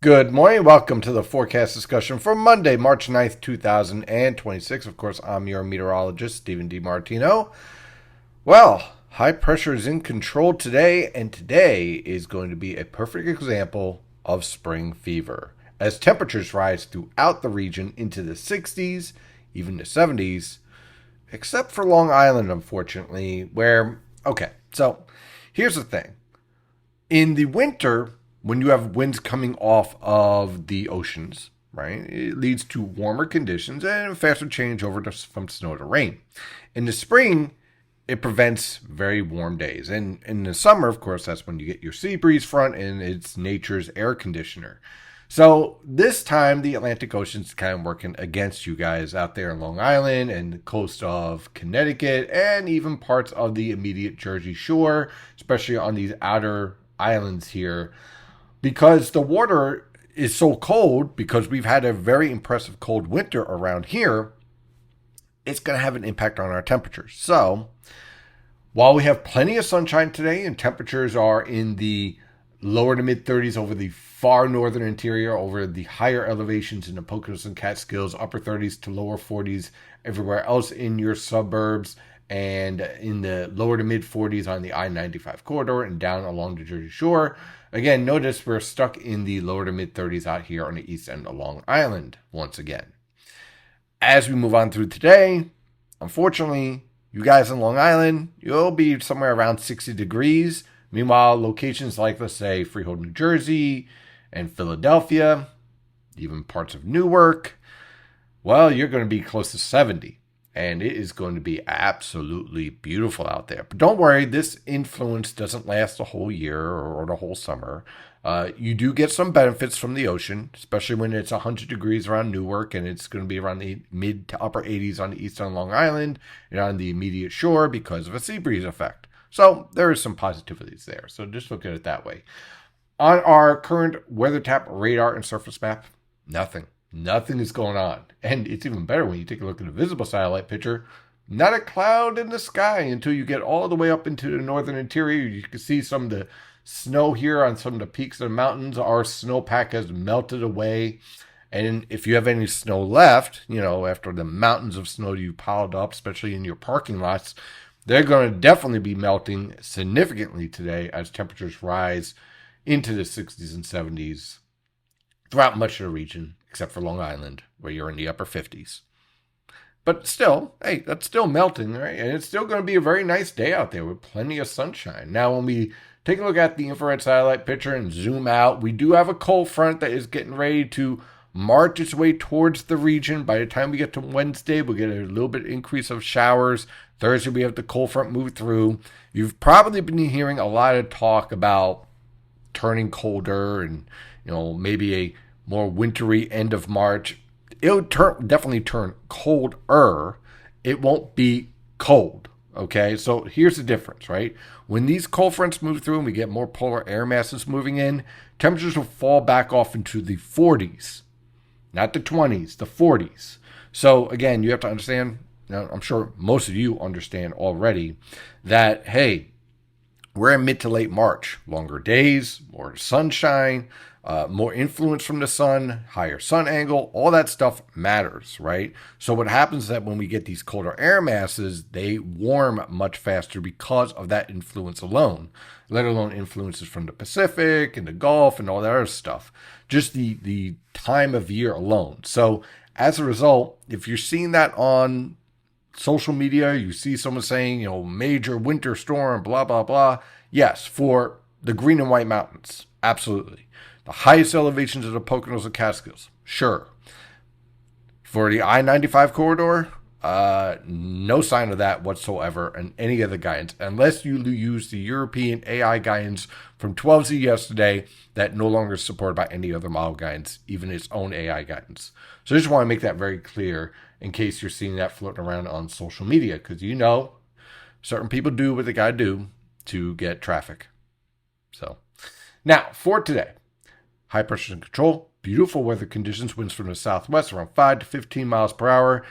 Good morning. Welcome to the forecast discussion for Monday, March 9th, 2026. Of course, I'm your meteorologist, Stephen DiMartino. Well, high pressure is in control today, and today is going to be a perfect example of spring fever as temperatures rise throughout the region into the 60s, even the 70s, except for Long Island, unfortunately, so here's the thing. In the winter, when you have winds coming off of the oceans, right, it leads to warmer conditions and faster change from snow to rain. In the spring, it prevents very warm days. And in the summer, of course, that's when you get your sea breeze front and it's nature's air conditioner. So this time, the Atlantic Ocean's kind of working against you guys out there in Long Island and the coast of Connecticut and even parts of the immediate Jersey Shore, especially on these outer islands here, because the water is so cold, because we've had a very impressive cold winter around here. It's going to have an impact on our temperatures. So while we have plenty of sunshine today and temperatures are in the lower to mid 30s over the far northern interior, over the higher elevations in the Poconos and Catskills, upper 30s to lower 40s everywhere else in your suburbs, and in the lower to mid 40s on the I-95 corridor and down along the Jersey Shore. Again, notice we're stuck in the lower to mid 30s out here on the east end of Long Island once again. As we move on through today, unfortunately, you guys in Long Island, you'll be somewhere around 60 degrees. Meanwhile, locations like, let's say, Freehold, New Jersey and Philadelphia, even parts of Newark, well, you're going to be close to 70. And it is going to be absolutely beautiful out there. But don't worry, this influence doesn't last the whole year or the whole summer. You do get some benefits from the ocean, especially when it's 100 degrees around Newark, and it's going to be around the mid to upper 80s on the eastern Long Island and on the immediate shore because of a sea breeze effect. So there is some positivities there. So just look at it that way. On our current WeatherTap radar and surface map, nothing. Nothing is going on. And it's even better when you take a look at a visible satellite picture. Not a cloud in the sky until you get all the way up into the northern interior. You can see some of the snow here on some of the peaks of the mountains. Our snowpack has melted away. And if you have any snow left, after the mountains of snow you piled up, especially in your parking lots, they're going to definitely be melting significantly today as temperatures rise into the 60s and 70s throughout much of the region, except for Long Island, where you're in the upper 50s. But still, hey, that's still melting, right? And it's still going to be a very nice day out there with plenty of sunshine. Now, when we take a look at the infrared satellite picture and zoom out, we do have a cold front that is getting ready to march its way towards the region. By the time we get to Wednesday, we'll get a little bit increase of showers. Thursday, we have the cold front move through. You've probably been hearing a lot of talk about turning colder and, maybe a more wintry end of March. It'll definitely turn colder. It won't be cold. Okay, so here's the difference, right? When these cold fronts move through and we get more polar air masses moving in, temperatures will fall back off into the 40s, not the 20s, the 40s. So again, you have to understand, I'm sure most of you understand already, that, hey, we're in mid to late March. Longer days, more sunshine, more influence from the sun, higher sun angle, all that stuff matters, right? So what happens is that when we get these colder air masses, they warm much faster because of that influence alone, let alone influences from the Pacific and the Gulf and all that other stuff. Just the time of year alone. So as a result, if you're seeing that on social media, you see someone saying, major winter storm, blah, blah, blah. Yes, for the Green and White Mountains, absolutely. The highest elevations of the Poconos and Catskills, sure. For the I-95 corridor, no sign of that whatsoever in any of the guidance, unless you use the European AI guidance from 12Z yesterday that no longer is supported by any other model guidance, even its own AI guidance. So I just want to make that very clear in case you're seeing that floating around on social media, because certain people do what they got to do to get traffic. So now for today, high pressure in control, beautiful weather conditions, winds from the southwest around 5 to 15 miles per hour.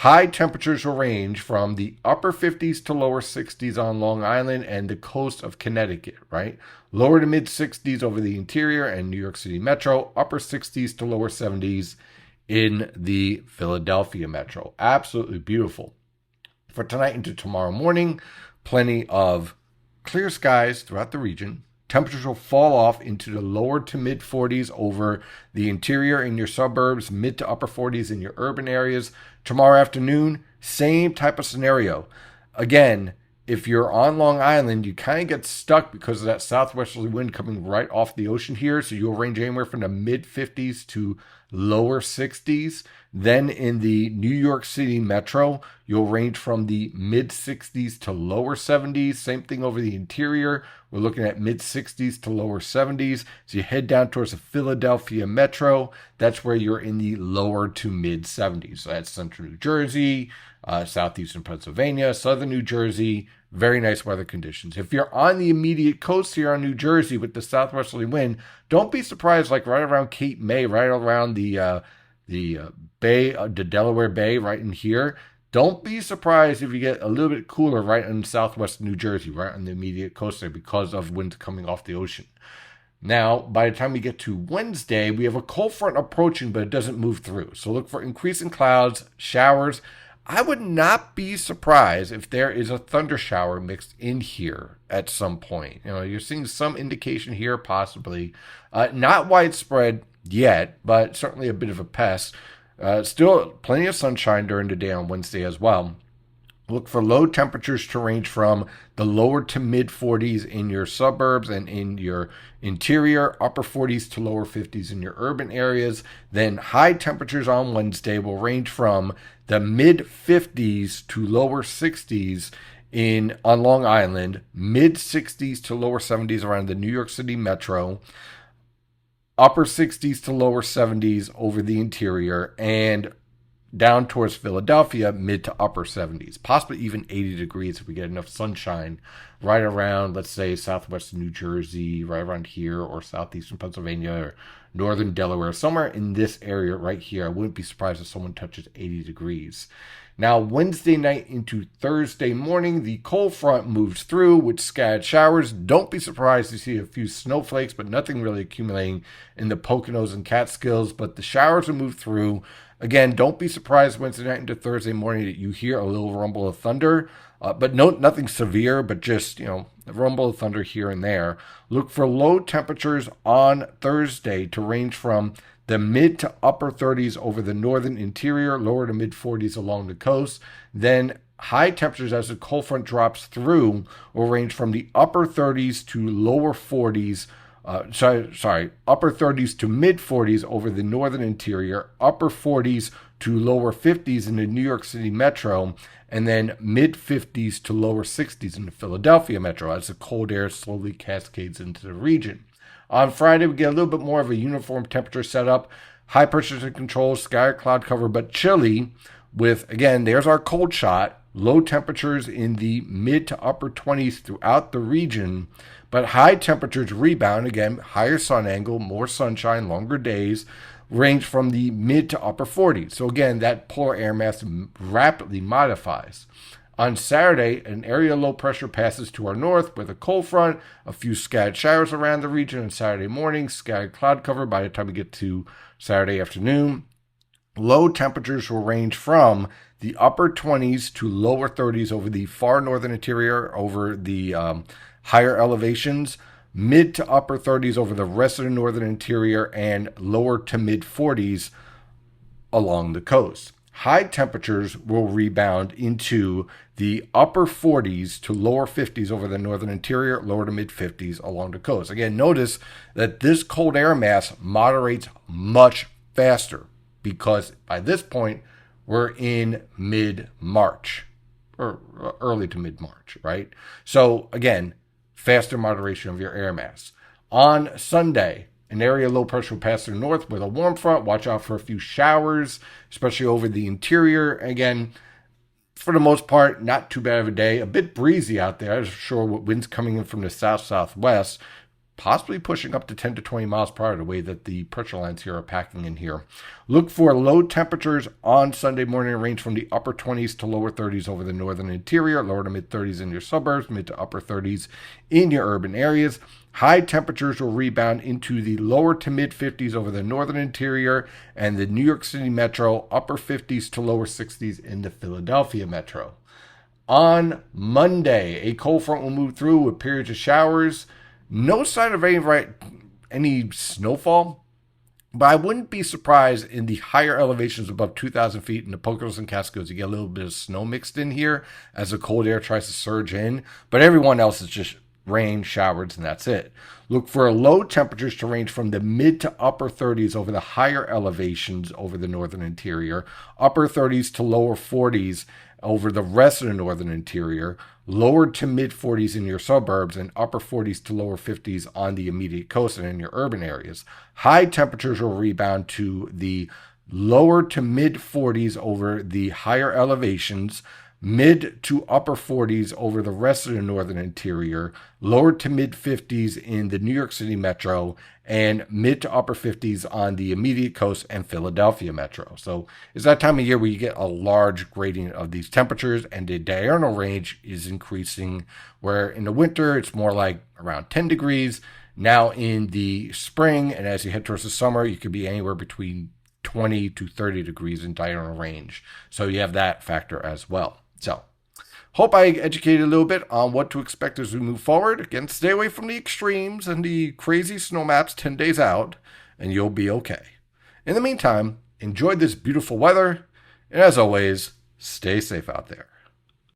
High temperatures will range from the upper 50s to lower 60s on Long Island and the coast of Connecticut, right? Lower to mid 60s over the interior and New York City metro, upper 60s to lower 70s in the Philadelphia metro. Absolutely beautiful. For tonight into tomorrow morning, plenty of clear skies throughout the region. Temperatures will fall off into the lower to mid 40s over the interior in your suburbs, mid to upper 40s in your urban areas. Tomorrow afternoon, same type of scenario. Again, if you're on Long Island, you kind of get stuck because of that southwesterly wind coming right off the ocean here. So you'll range anywhere from the mid 50s to lower 60s. Then in the New York City metro, you'll range from the mid 60s to lower 70s. Same thing over the interior. We're looking at mid 60s to lower 70s. So you head down towards the Philadelphia metro. That's where you're in the lower to mid 70s. So that's central New Jersey, southeastern Pennsylvania, southern New Jersey. Very nice weather conditions. If you're on the immediate coast here on New Jersey with the southwesterly wind, don't be surprised, like right around Cape May, right around the Bay, the Delaware Bay, right in here. Don't be surprised if you get a little bit cooler right in southwest New Jersey, right on the immediate coast there because of winds coming off the ocean. Now, by the time we get to Wednesday, we have a cold front approaching, but it doesn't move through. So look for increasing clouds, showers. I would not be surprised if there is a thunder shower mixed in here at some point. You know, you're seeing some indication here, possibly. Not widespread yet, but certainly a bit of a pest. Still plenty of sunshine during the day on Wednesday as well. Look for low temperatures to range from the lower to mid 40s in your suburbs and in your interior, upper 40s to lower 50s in your urban areas. Then high temperatures on Wednesday will range from the mid 50s to lower 60s on Long Island, mid 60s to lower 70s around the New York City metro, upper 60s to lower 70s over the interior, and down towards Philadelphia, mid to upper 70s, possibly even 80 degrees if we get enough sunshine right around, let's say, southwestern New Jersey, right around here, or southeastern Pennsylvania, or northern Delaware, somewhere in this area right here. I wouldn't be surprised if someone touches 80 degrees. Now, Wednesday night into Thursday morning, the cold front moves through with scattered showers. Don't be surprised to see a few snowflakes, but nothing really accumulating in the Poconos and Catskills. But the showers will move through. Again, don't be surprised Wednesday night into Thursday morning that you hear a little rumble of thunder, but nothing severe, but just, a rumble of thunder here and there. Look for low temperatures on Thursday to range from the mid to upper 30s over the northern interior, lower to mid 40s along the coast. Then high temperatures as the cold front drops through will range from the upper 30s to lower 40s. Upper 30s to mid 40s over the northern interior, upper 40s to lower 50s in the New York City metro, and then mid 50s to lower 60s in the Philadelphia metro as the cold air slowly cascades into the region. On Friday, we get a little bit more of a uniform temperature setup. High pressures and control, sky cloud cover, but chilly with, again, there's our cold shot. Low temperatures in the mid to upper 20s throughout the region, but high temperatures rebound. Again, higher sun angle, more sunshine, longer days, range from the mid to upper 40s. So again, that polar air mass rapidly modifies. On Saturday, an area of low pressure passes to our north with a cold front, a few scattered showers around the region on Saturday morning, scattered cloud cover by the time we get to Saturday afternoon. Low temperatures will range from the upper 20s to lower 30s over the far northern interior, over the higher elevations, mid to upper 30s over the rest of the northern interior, and lower to mid 40s along the coast. High temperatures will rebound into the upper 40s to lower 50s over the northern interior, lower to mid 50s along the coast. Again, notice that this cold air mass moderates much faster because by this point, we're in mid-March or early to mid-March, right? So again, faster moderation of your air mass. On Sunday, an area of low pressure will pass through north with a warm front. Watch out for a few showers, especially over the interior. Again, for the most part, not too bad of a day. A bit breezy out there. I'm sure with winds coming in from the south-southwest. possibly pushing up to 10 to 20 miles per hour the way that the pressure lines here are packing in here. Look for low temperatures on Sunday morning, range from the upper 20s to lower 30s over the northern interior, lower to mid 30s in your suburbs, mid to upper 30s in your urban areas. High temperatures will rebound into the lower to mid 50s over the northern interior and the New York City metro, upper 50s to lower 60s in the Philadelphia metro. On Monday, a cold front will move through with periods of showers. No sign of any snowfall, but I wouldn't be surprised in the higher elevations above 2,000 feet in the Poconos and Catskills. You get a little bit of snow mixed in here as the cold air tries to surge in, but everyone else is just rain, showers, and that's it. Look for low temperatures to range from the mid to upper 30s over the higher elevations over the northern interior, upper 30s to lower 40s over the rest of the northern interior, lower to mid 40s in your suburbs, and upper 40s to lower 50s on the immediate coast and in your urban areas. High temperatures will rebound to the lower to mid 40s over the higher elevations, mid to upper 40s over the rest of the northern interior, lower to mid 50s in the New York City metro, and mid to upper 50s on the immediate coast and Philadelphia metro. So it's that time of year where you get a large gradient of these temperatures, and the diurnal range is increasing, where in the winter it's more like around 10 degrees. Now in the spring, and as you head towards the summer, you could be anywhere between 20 to 30 degrees in diurnal range. So you have that factor as well. So, hope I educated a little bit on what to expect as we move forward. Again, stay away from the extremes and the crazy snow maps 10 days out, and you'll be okay. In the meantime, enjoy this beautiful weather, and as always, stay safe out there.